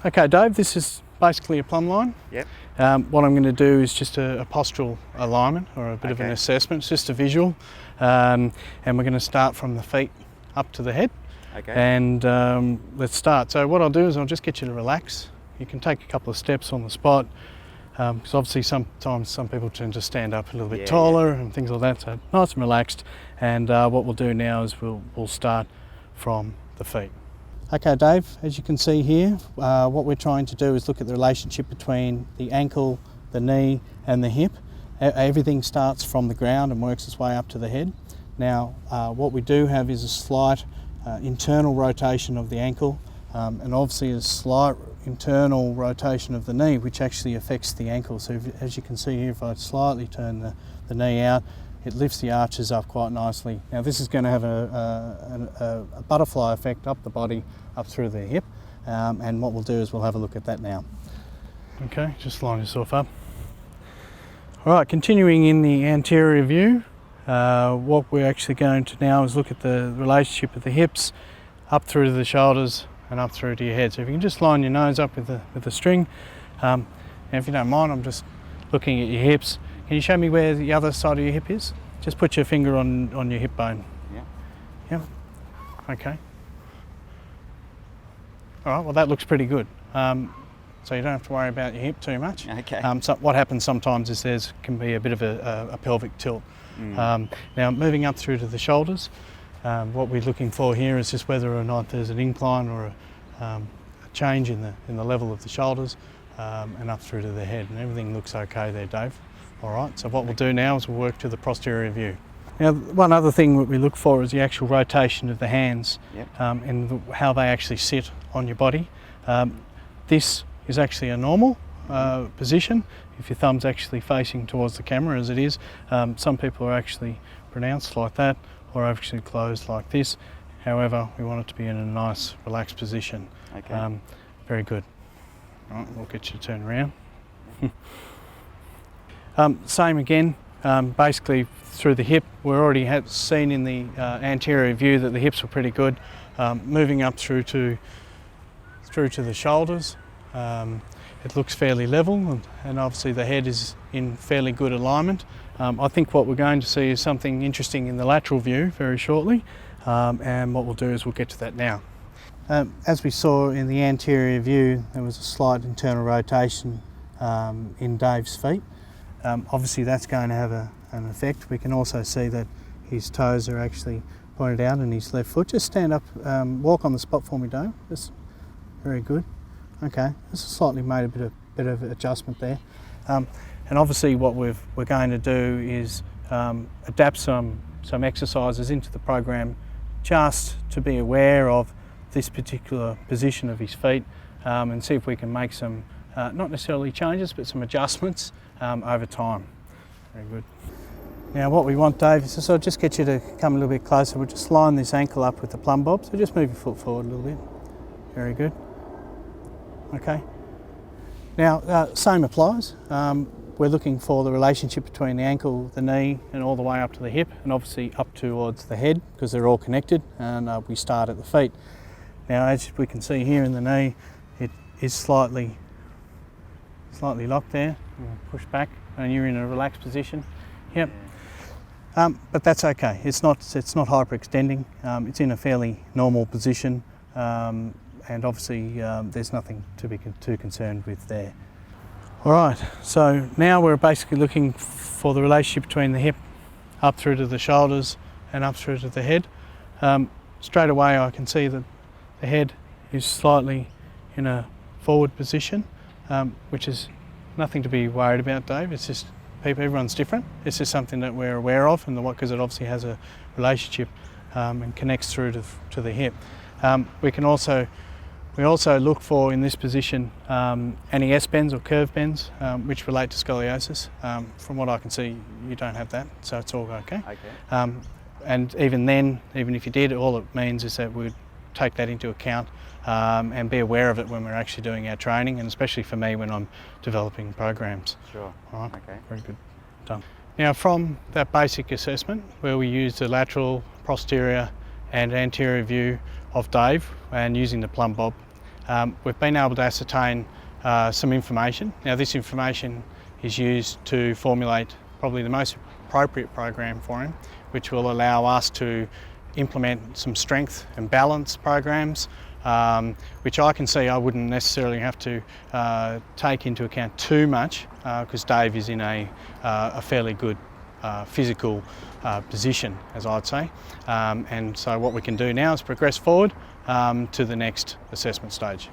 Okay, Dave, this is basically a plumb line. Yep. What I'm going to do is just a postural alignment or a bit of an assessment. It's just a visual. And we're going to start from the feet up to the head. Okay. And let's start. So what I'll do is I'll just get you to relax. You can take a couple of steps on the spot. Because obviously sometimes some people tend to stand up a little bit taller and things like that. So nice and relaxed. And what we'll do now is we'll start from the feet. Okay, Dave, as you can see here, what we're trying to do is look at the relationship between the ankle, the knee and the hip. Everything starts from the ground and works its way up to the head. Now, what we do have is a slight internal rotation of the ankle and obviously a slight internal rotation of the knee, which actually affects the ankle. So as you can see here, if I slightly turn the knee out, it lifts the arches up quite nicely. Now this is going to have a butterfly effect up the body, up through the hip, and what we'll do is we'll have a look at that now. Okay, just line yourself up. All right, continuing in the anterior view, what we're actually going to now is look at the relationship of the hips up through to the shoulders and up through to your head. So if you can just line your nose up with the string, and if you don't mind, I'm just looking at your hips. Can you show me where the other side of your hip is? Just put your finger on your hip bone. Yeah. Yeah. Okay. All right, well that looks pretty good. So you don't have to worry about your hip too much. Okay. So what happens sometimes is there can be a bit of a pelvic tilt. Now moving up through to the shoulders, what we're looking for here is just whether or not there's an incline or a change in the level of the shoulders and up through to the head, and everything looks okay there, Dave. All right, so what we'll do now is we'll work to the posterior view. Now, one other thing that we look for is the actual rotation of the hands. Yep. And how they actually sit on your body. This is actually a normal position if your thumb's actually facing towards the camera, as it is. Some people are actually pronounced like that or actually closed like this. However, we want it to be in a nice relaxed position. Okay. Very good. All right, we'll get you to turn around. Same again, basically through the hip. We already have seen in the anterior view that the hips were pretty good. Moving up through to the shoulders, it looks fairly level, and obviously the head is in fairly good alignment. I think what we're going to see is something interesting in the lateral view very shortly, and what we'll do is we'll get to that now. As we saw in the anterior view, there was a slight internal rotation in Dave's feet. Obviously that's going to have an effect. We can also see that his toes are actually pointed out in his left foot. Just stand up, walk on the spot for me, Dave. Just very good. Okay, just slightly made a bit of adjustment there. And obviously what we're going to do is adapt some exercises into the program just to be aware of this particular position of his feet and see if we can make some, not necessarily changes, but some adjustments over time. Very good. Now what we want, Dave, is so I'll just get you to come a little bit closer. We'll just line this ankle up with the plumb bob. So just move your foot forward a little bit. Very good. Okay. Now, same applies. We're looking for the relationship between the ankle, the knee, and all the way up to the hip, and obviously up towards the head, because they're all connected, and we start at the feet. Now, as we can see here in the knee, it is slightly locked there. Push back, and you're in a relaxed position. Yep. But that's okay. It's not hyperextending. It's in a fairly normal position, and obviously there's nothing to be too concerned with there. All right. So now we're basically looking for the relationship between the hip up through to the shoulders and up through to the head. Straight away, I can see that the head is slightly in a forward position, which is nothing to be worried about, Dave. It's just everyone's different. It's just something that we're aware of, and because it obviously has a relationship and connects through to the hip. We also look for in this position any S-bends or curve bends which relate to scoliosis. From what I can see, you don't have that, so it's all okay. Okay. And even then, even if you did, all it means is that we'd take that into account and be aware of it when we're actually doing our training, and especially for me when I'm developing programs. Sure. All right. Okay. Very good. Done. Now, from that basic assessment where we use the lateral, posterior and anterior view of Dave and using the plumb bob, we've been able to ascertain some information. Now this information is used to formulate probably the most appropriate program for him, which will allow us to implement some strength and balance programs, which I can see I wouldn't necessarily have to take into account too much, because Dave is in a fairly good physical position, as I'd say. And so what we can do now is progress forward to the next assessment stage.